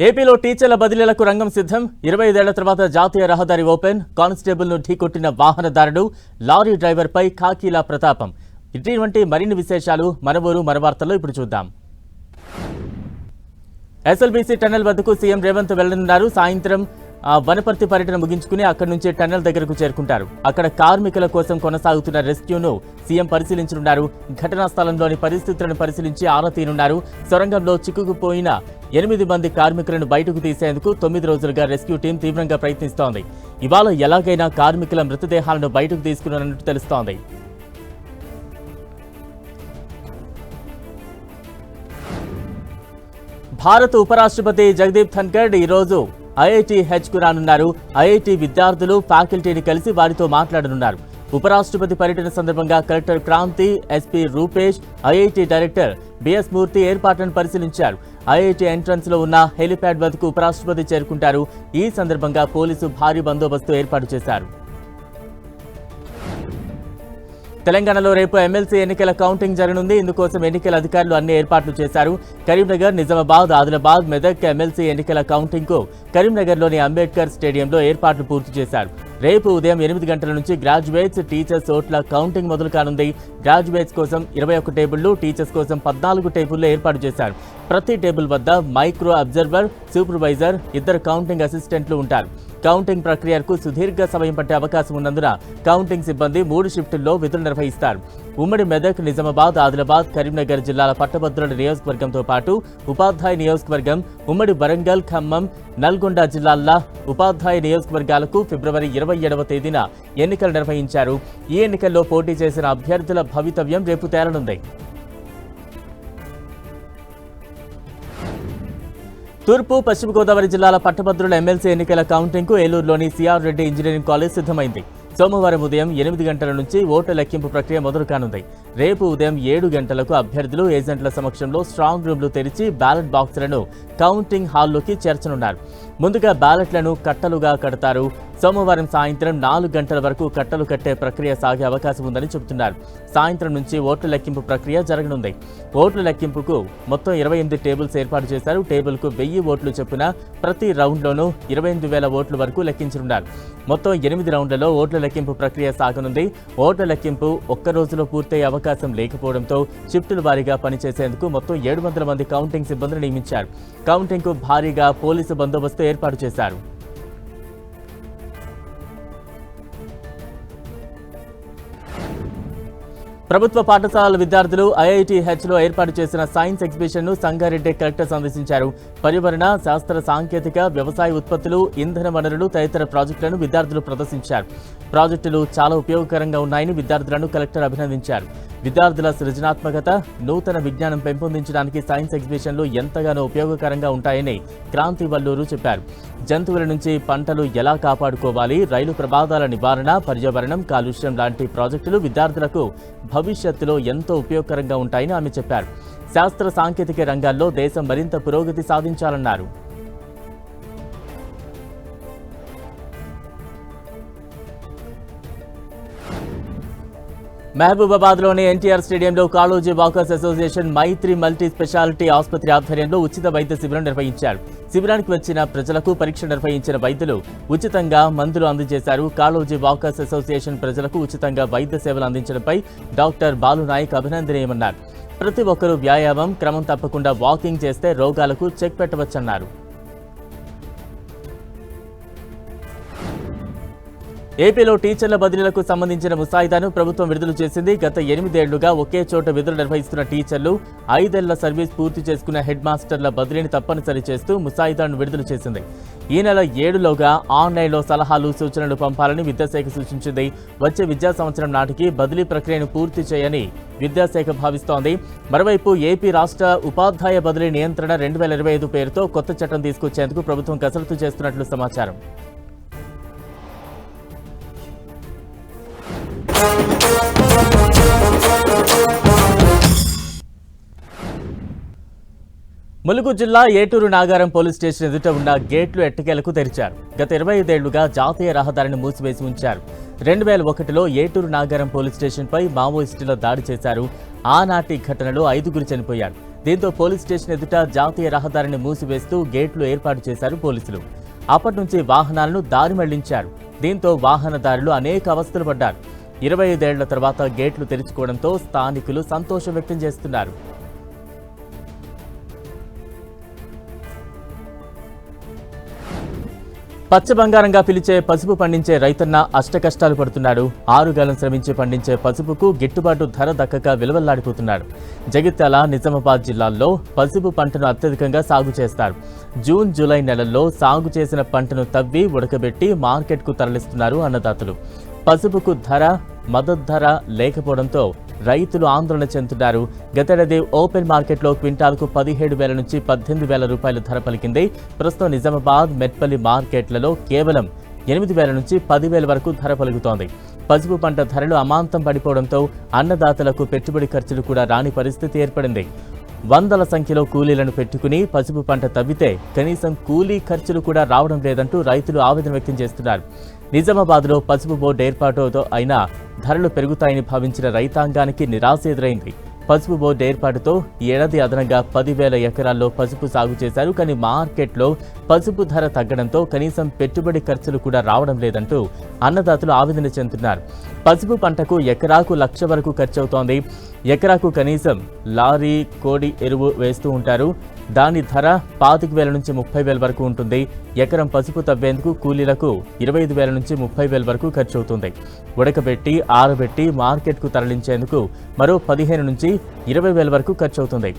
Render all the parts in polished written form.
ఏపీలో టీచర్ల బదిలీలకు రంగం సిద్ధం. 25 ఏళ్ల తర్వాత జాతీయ రహదారి ఓపెన్. కానిస్టేబుల్ను ఢీకొట్టిన వాహనదారుడు, లారీ డ్రైవర్పై ఖాకీల ప్రతాపం. ఇటువంటి మరిన్ని విశేషాలు మన ఊరు మన వార్తల్లో ఇప్పుడు చూద్దాం. ఎస్ఎల్బీసీ టన్నెల్ వద్దకు సీఎం రేవంత్ వెళ్లనున్నారు. సాయంత్రం వనపర్తి పర్యటన ముగించుకుని అక్కడి నుంచి టన్నెల్ దగ్గరకు చేరుకుంటారు. అక్కడ కార్మికుల కోసం కొనసాగుతున్న రెస్క్యూను సీఎం పరిశీలించనున్నారు. ఘటనా స్థలంలోని పరిస్థితులను పరిశీలించి ఆరా తీనున్నారు. సొరంగంలో చిక్కుకుపోయిన 8 మంది కార్మికులను బయటకు తీసేందుకు 9 రోజులుగా రెస్క్యూ టీం తీవ్రంగా ప్రయత్నిస్తోంది. ఇవాళ ఎలాగైనా కార్మికుల మృతదేహాలను బయటకు తీసుకున్నట్టు తెలుస్తోంది. భారత ఉపరాష్ట్రపతి జగదీప్ ధన్కర్ ఈరోజు IITH రానున్నారు. ఐఐటి విద్యార్థులు, ఫ్యాకల్టీని కలిసి వారితో మాట్లాడనున్నారు. ఉపరాష్ట్రపతి పర్యటన సందర్భంగా collector Kranti, SP Rupesh, IIT director BS Murthy ఏర్పాట్లను పరిశీలించారు. ఐఐటి ఎంట్రన్స్ లో ఉన్న హెలిప్యాడ్ వద్దకు ఉపరాష్ట్రపతి చేరుకుంటారు. ఈ సందర్భంగా పోలీసు భారీ బందోబస్తు ఏర్పాటు చేశారు. తెలంగాణలో రేపు ఎమ్మెల్సీ ఎన్నికల కౌంటింగ్ జరగనుంది. ఇందుకోసం ఎన్నికల అధికారులు అన్ని ఏర్పాట్లు చేశారు. కరీంనగర్, నిజామాబాద్, ఆదిలాబాద్, మెదక్ ఎమ్మెల్సీ ఎన్నికల కౌంటింగ్ కు కరీంనగర్లోని అంబేద్కర్ స్టేడియంలో ఏర్పాట్లు పూర్తి చేశారు. రేపు ఉదయం 8 గంటల నుంచి గ్రాడ్యుయేట్స్, టీచర్స్ ఓట్ల కౌంటింగ్ మొదలు కానుంది. గ్రాడ్యుయేట్స్ కోసం 21 టేబుళ్లు, టీచర్స్ కోసం 14 టేబుళ్లు ఏర్పాటు చేశారు. ప్రతి టేబుల్ వద్ద మైక్రో అబ్జర్వర్, సూపర్వైజర్, 2 కౌంటింగ్ అసిస్టెంట్లు ఉంటారు. కౌంటింగ్ ప్రక్రియకు సుదీర్ఘ సమయం పట్టే అవకాశం ఉన్నందున కౌంటింగ్ సిబ్బంది 3 షిఫ్టుల్లో విధులు నిర్వహిస్తారు. ఉమ్మడి మెదక్, నిజామాబాద్, ఆదిలాబాద్, కరీంనగర్ జిల్లాల పట్టభద్రుల నియోజకవర్గంతో పాటు ఉపాధ్యాయ నియోజకవర్గం, ఉమ్మడి వరంగల్, ఖమ్మం, నల్గొండ జిల్లాల ఉపాధ్యాయ నియోజకవర్గాలకు ఫిబ్రవరి 27వ తేదీన ఎన్నికలు నిర్వహించారు. ఈ ఎన్నికల్లో పోటీ చేసిన అభ్యర్థుల భవితవ్యం రేపు తేలనుంది. తూర్పు, పశ్చిమ గోదావరి జిల్లాల పట్టభద్రుల ఎమ్మెల్సీ ఎన్నికల కౌంటింగ్కు ఏలూరులోని సిఆర్ రెడ్డి ఇంజనీరింగ్ కాలేజ్ సిద్ధమైంది. సోమవారం ఉదయం 8 గంటల నుంచి ఓట్ల లెక్కింపు ప్రక్రియ మొదలు కానుంది. రేపు ఉదయం 7 గంటలకు అభ్యర్థులు, ఏజెంట్ల సమక్షంలో స్ట్రాంగ్ రూమ్లు తెరిచి బ్యాలెట్ బాక్సులను కౌంటింగ్ హాల్లోకి చేర్చనున్నారు. ముందుగా బ్యాలెట్లను కట్టలుగా కడతారు. సోమవారం సాయంత్రం 4 గంటల వరకు కట్టలు కట్టే ప్రక్రియ సాగే అవకాశం ఉందని చెబుతున్నారు. సాయంత్రం నుంచి ఓట్ల లెక్కింపు ప్రక్రియ జరగనుంది. ఓట్ల లెక్కింపుకు మొత్తం 28 టేబుల్స్ ఏర్పాటు చేశారు. టేబుల్కు 1000 ఓట్లు చొప్పున ప్రతి రౌండ్లోనూ 28,000 ఓట్ల వరకు లెక్కించనున్నారు. మొత్తం 8 రౌండ్లలో ఓట్ల లెక్కింపు ప్రక్రియ సాగనుంది. ఓట్ల లెక్కింపు ఒక్క రోజులో పూర్తయ్యే అవకాశం లేకపోవడంతో షిఫ్టుల వారీగా పనిచేసేందుకు మొత్తం 700 మంది కౌంటింగ్ సిబ్బందిని నియమించారు. కౌంటింగ్కు భారీగా పోలీసు బందోబస్తు ఏర్పాటు చేశారు. ప్రభుత్వ పాఠశాలల విద్యార్థులు IITHలో ఏర్పాటు చేసిన సైన్స్ ఎగ్జిబిషన్ను సంగారెడ్డి కలెక్టర్ సందర్శించారు. పర్యావరణ, శాస్త్ర, సాంకేతిక, వ్యవసాయ ఉత్పత్తులు, ఇంధన వనరులు తదితర ప్రాజెక్టులను విద్యార్థులు ప్రదర్శించారు. ప్రాజెక్టులు చాలా ఉపయోగకరంగా ఉన్నాయని విద్యార్థులను కలెక్టర్ అభినందించారు. విద్యార్థుల సృజనాత్మకత, నూతన విజ్ఞానం పెంపొందించడానికి సైన్స్ ఎగ్జిబిషన్లు ఎంతగానో ఉపయోగకరంగా ఉంటాయని క్రాంతి వల్లూరు చెప్పారు. జంతువుల నుంచి పంటలు ఎలా కాపాడుకోవాలి, రైలు ప్రమాదాల నివారణ, పర్యావరణం, కాలుష్యం లాంటి ప్రాజెక్టులు విద్యార్థులకు భవిష్యత్తులో ఎంతో ఉపయోగకరంగా ఉంటాయని ఆమె చెప్పారు. శాస్త్ర సాంకేతిక రంగాల్లో దేశం మరింత పురోగతి సాధించాలన్నారు. మహబూబాబాద్లోని ఎన్టీఆర్ స్టేడియంలో కాళోజీ వాకర్స్ అసోసియేషన్ మైత్రి మల్టీ స్పెషాలిటీ ఆసుపత్రి ఆధ్వర్యంలో ఉచిత వైద్య శిబిరం నిర్వహించారు. శిబిరానికి వచ్చిన ప్రజలకు పరీక్ష నిర్వహించిన వైద్యులు ఉచితంగా మందులు అందజేశారు. కాళోజీ వాకర్స్ అసోసియేషన్ ప్రజలకు ఉచితంగా వైద్య సేవలు అందించడంపై డాక్టర్ బాలునాయక్ అభినందనీయమన్నారు. ప్రతి ఒక్కరూ వ్యాయామం, క్రమం తప్పకుండా వాకింగ్ చేస్తే రోగాలకు చెక్ పెట్టవచ్చన్నారు. ఏపీలో టీచర్ల బదిలీలకు సంబంధించిన ముసాయిదాను ప్రభుత్వం విడుదల చేసింది. గత 8 ఏళ్లుగా ఒకే చోట విధులు నిర్వహిస్తున్న టీచర్లు 5 ఏళ్ల సర్వీస్ పూర్తి చేసుకున్న హెడ్ మాస్టర్ల బదిలీని తప్పనిసరి చేస్తూ ముసాయిదాను విడుదల చేసింది. ఈ నెల 7లోగా ఆన్లైన్లో సలహాలు, సూచనలు పంపాలని విద్యాశాఖ సూచించింది. వచ్చే విద్యా సంవత్సరం నాటికి బదిలీ ప్రక్రియను పూర్తి చేయని విద్యాశాఖ భావిస్తోంది. మరోవైపు ఏపీ రాష్ట్ర ఉపాధ్యాయ బదిలీ నియంత్రణ 2025 పేరుతో కొత్త చట్టం తీసుకొచ్చేందుకు ప్రభుత్వం కసరత్తు చేస్తున్నట్లు సమాచారం. ములుగు జిల్లా ఏటూరు నాగారం పోలీస్ స్టేషన్ ఎదుట ఉన్న గేట్లు ఎట్టకేలకు తెరిచారు. గత 25 ఏళ్లుగా జాతీయ రహదారిని మూసివేసి ఉంచారు. 2001లో ఏటూరు నాగారం పోలీస్ స్టేషన్పై మావోయిస్టుల దాడి చేశారు. ఆనాటి ఘటనలో 5గురు చనిపోయారు. దీంతో పోలీస్ స్టేషన్ ఎదుట జాతీయ రహదారిని మూసివేస్తూ గేట్లు ఏర్పాటు చేశారు పోలీసులు. అప్పటి నుంచి వాహనాలను దారి మళ్లించారు. దీంతో వాహనదారులు అనేక అవస్థలు పడ్డారు. 25 ఏళ్ల తర్వాత గేట్లు తెరుచుకోవడంతో స్థానికులు సంతోషం వ్యక్తం చేస్తున్నారు. పచ్చ బంగారంగా పిలిచే పసుపు పండించే రైతన్న అష్టకష్టాలు పడుతున్నాడు. 6 గలం శ్రమించి పండించే పసుపుకు గిట్టుబాటు ధర దక్కక విలువల్లాడిపోతున్నాడు. జగిత్యాల, నిజామాబాద్ జిల్లాల్లో పసుపు పంటను అత్యధికంగా సాగు చేస్తారు. జూన్, జూలై నెలల్లో సాగు చేసిన పంటను తవ్వి ఉడకబెట్టి మార్కెట్కు తరలిస్తున్నారు అన్నదాతలు. పసుపుకు మద్దతు ధర లేకపోవడంతో రైతులు ఆందోళన చెందుతున్నారు. గతేడాది ఓపెన్ మార్కెట్లో క్వింటాల్కు 17,000 నుంచి 18,000 రూపాయల ధర పలికింది. ప్రస్తుతం నిజామాబాద్, మెట్పల్లి మార్కెట్లలో కేవలం 8,000 నుంచి 10,000 వరకు ధర పలుకుతోంది. పసుపు పంట ధరలు అమాంతం పడిపోవడంతో అన్నదాతలకు పెట్టుబడి ఖర్చులు కూడా రాని పరిస్థితి ఏర్పడింది. వందల సంఖ్యలో కూలీలను పెట్టుకుని పసుపు పంట తవ్వితే కనీసం కూలీ ఖర్చులు కూడా రావడం లేదంటూ రైతులు ఆవేదన వ్యక్తం చేస్తున్నారు. నిజామాబాద్లో పసుపు బోర్డు ఏర్పాటుతో అయినా ధరలు పెరుగుతాయని భావించిన రైతాంగానికి నిరాశ ఎదురైంది. పసుపు బోర్డు ఏర్పాటుతో ఈ ఏడాది అదనంగా 10,000 ఎకరాల్లో పసుపు సాగు చేశారు. కానీ మార్కెట్లో పసుపు ధర తగ్గడంతో కనీసం పెట్టుబడి ఖర్చులు కూడా రావడం లేదంటూ అన్నదాతలు ఆవేదన చెందుతున్నారు. పసుపు పంటకు ఎకరాకు 1,00,000 వరకు ఖర్చవుతోంది. ఎకరాకు కనీసం లారీ, కోడి ఎరువు వేస్తూ ఉంటారు. దాని ధర 25,000 నుంచి 30,000 వరకు ఉంటుంది. ఎకరం పసుపు తవ్వేందుకు కూలీలకు 25,000 నుంచి 30,000 వరకు ఖర్చు అవుతుంది. ఉడకబెట్టి, ఆరబెట్టి మార్కెట్కు తరలించేందుకు మరో 15 నుంచి 20,000 వరకు ఖర్చు అవుతుంది.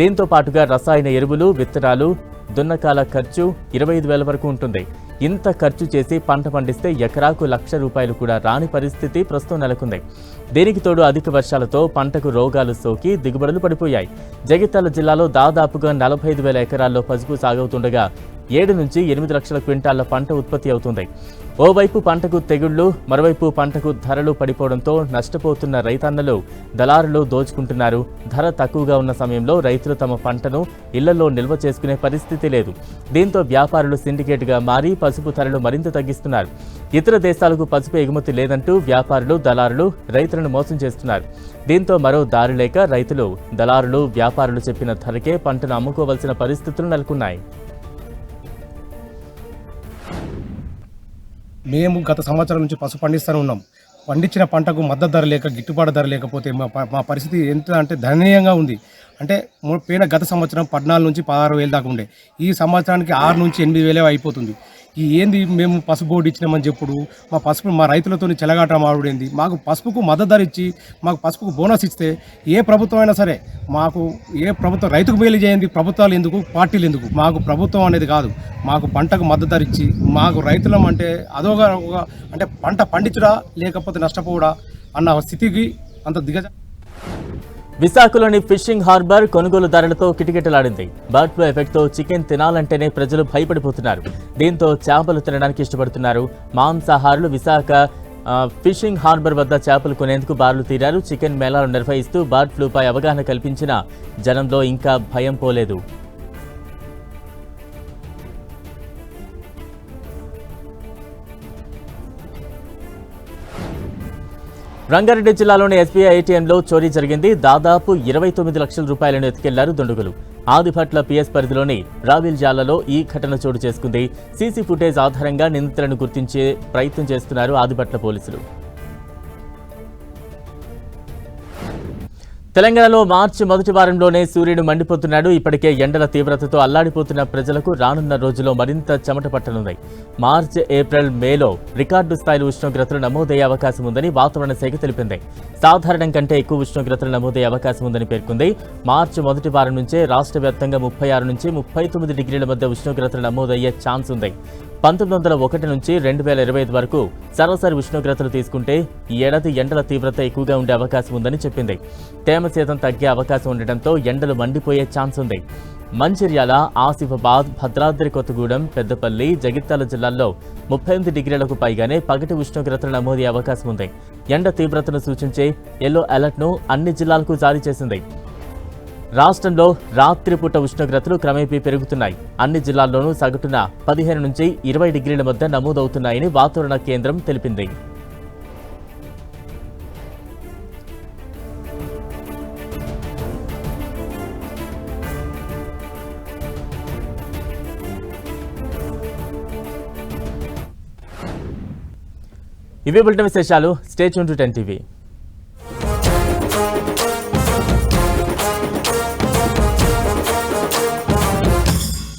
దీంతో పాటుగా రసాయన ఎరువులు, విత్తనాలు, దున్నకాల ఖర్చు 25,000 వరకు ఉంటుంది. ఇంత ఖర్చు చేసి పంట పండిస్తే ఎకరాకు 1,00,000 రూపాయలు కూడా రాని పరిస్థితి ప్రస్తుతం నెలకొంది. దీనికి తోడు అధిక వర్షాలతో పంటకు రోగాలు సోకి దిగుబడులు పడిపోయాయి. జగిత్యాల జిల్లాలో దాదాపుగా 45,000 ఎకరాల్లో పసుపు సాగవుతుండగా 7 నుంచి 8 లక్షల క్వింటాళ్ల పంట ఉత్పత్తి అవుతుంది. ఓవైపు పంటకు తెగుళ్లు, మరోవైపు పంటకు ధరలు పడిపోవడంతో నష్టపోతున్న రైతన్నలు దళారులు దోచుకుంటున్నారు. ధర తక్కువగా ఉన్న సమయంలో రైతులు తమ పంటను ఇళ్లలో నిల్వ చేసుకునే పరిస్థితి లేదు. దీంతో వ్యాపారులు సిండికేట్గా మారి పసుపు ధరలు మరింత తగ్గిస్తున్నారు. ఇతర దేశాలకు పసుపు ఎగుమతి లేదంటూ వ్యాపారులు, దళారులు రైతులను మోసం చేస్తున్నారు. దీంతో మరో దారి లేక రైతులు, దళారులు, వ్యాపారులు చెప్పిన ధరకే పంటను అమ్ముకోవాల్సిన పరిస్థితులు నెలకొన్నాయి. మేము గత సంవత్సరం నుంచి పసుపు పండిస్తూనే ఉన్నాం. పండించిన పంటకు మద్దతు ధర లేక, గిట్టుబాటు ధర లేకపోతే మా పరిస్థితి ఎంత అంటే దయనీయంగా ఉంది. అంటే గత సంవత్సరం 14 నుంచి 16,000 దాకా ఉండే. ఈ సంవత్సరానికి 6 నుంచి 8,000 అయిపోతుంది. ఈ ఏంది మేము పసుపు బోర్డు ఇచ్చినామని చెప్పుడు మా రైతులతో చెలగాట మారుడేంది. మాకు పసుపుకు మద్దతు ధర ఇచ్చి, మాకు పసుపుకు బోనస్ ఇస్తే ఏ ప్రభుత్వం అయినా సరే, మాకు ఏ ప్రభుత్వం రైతుకు మేలు చేయండి. ప్రభుత్వాలు ఎందుకు, పార్టీలు ఎందుకు, మాకు ప్రభుత్వం అనేది కాదు. మాకు పంటకు మద్దతు ధర ఇచ్చి, మాకు రైతులం అంటే అంటే పంట పండించుడా లేకపోతే నష్టపోవడా అన్న స్థితికి అంత దిగజ. విశాఖలోని ఫిషింగ్ హార్బర్ కొనుగోలుదారులతో కిటకిటలాడింది. బర్డ్ ఫ్లూ ఎఫెక్ట్తో చికెన్ తినాలంటేనే ప్రజలు భయపడిపోతున్నారు. దీంతో చేపలు తినడానికి ఇష్టపడుతున్నారు. మాంసాహారులు విశాఖ ఫిషింగ్ హార్బర్ వద్ద చేపలు కొనేందుకు బారులు తీరారు. చికెన్ మేళాలు నిర్వహిస్తూ బర్డ్ ఫ్లూపై అవగాహన కల్పించిన జనంలో ఇంకా భయం పోలేదు. రంగారెడ్డి జిల్లాలోని ఎస్బీఐ ఏటీఎంలో చోరీ జరిగింది. దాదాపు 29 లక్షల రూపాయలను ఎత్తుకెళ్లారు దుండగులు. ఆదిపట్ల పిఎస్ పరిధిలోని రావిల్జాలలో ఈ ఘటన చోటు చేసుకుంది. సీసీ ఫుటేజ్ ఆధారంగా నిందితులను గుర్తించే ప్రయత్నం చేస్తున్నారు ఆదిపట్ల పోలీసులు. తెలంగాణలో మార్చి మొదటి వారంలోనే సూర్యుడు మండిపోతున్నాడు. ఇప్పటికే ఎండల తీవ్రతతో అల్లాడిపోతున్న ప్రజలకు రానున్న రోజుల్లో మరింత చెమట పట్టనుంది. మార్చి, ఏప్రిల్, మేలో రికార్డు స్థాయిలో ఉష్ణోగ్రతలు నమోదయ్యే అవకాశం ఉందని వాతావరణ శాఖ తెలిపింది. సాధారణం కంటే ఎక్కువ ఉష్ణోగ్రతలు నమోదయ్యే అవకాశం ఉందని పేర్కొంది. మార్చి మొదటి వారం నుంచే రాష్ట్ర వ్యాప్తంగా 36 నుంచి 39 డిగ్రీల మధ్య ఉష్ణోగ్రతలు నమోదయ్యే ఛాన్స్ ఉంది. 1901 నుంచి 2025 వరకు సరాసరి ఉష్ణోగ్రతలు తీసుకుంటే ఈ ఏడాది ఎండల తీవ్రత ఎక్కువగా ఉండే అవకాశం ఉందని చెప్పింది. తేమ శాతం తగ్గే అవకాశం ఉండటంతో ఎండలు మండిపోయే ఛాన్స్ ఉంది. మంచిర్యాల, ఆసిఫాబాద్, భద్రాద్రి కొత్తగూడెం, పెద్దపల్లి, జగిత్యాల జిల్లాల్లో 38 డిగ్రీలకు పైగానే పగటి ఉష్ణోగ్రతలు నమోదయ్యే అవకాశం ఉంది. ఎండ తీవ్రతను సూచించే ఎల్లో అలర్ట్ను అన్ని జిల్లాలకు జారీ చేసింది. రాష్ట్రంలో రాత్రిపూట ఉష్ణోగ్రతలు క్రమేపీ పెరుగుతున్నాయి. అన్ని జిల్లాల్లోనూ సగటున 15 నుంచి 20 డిగ్రీల మధ్య నమోదవుతున్నాయని వాతావరణ కేంద్రం తెలిపింది. ఇవే బులెటిన్ విశేషాలు. Stay tune to 10 TV.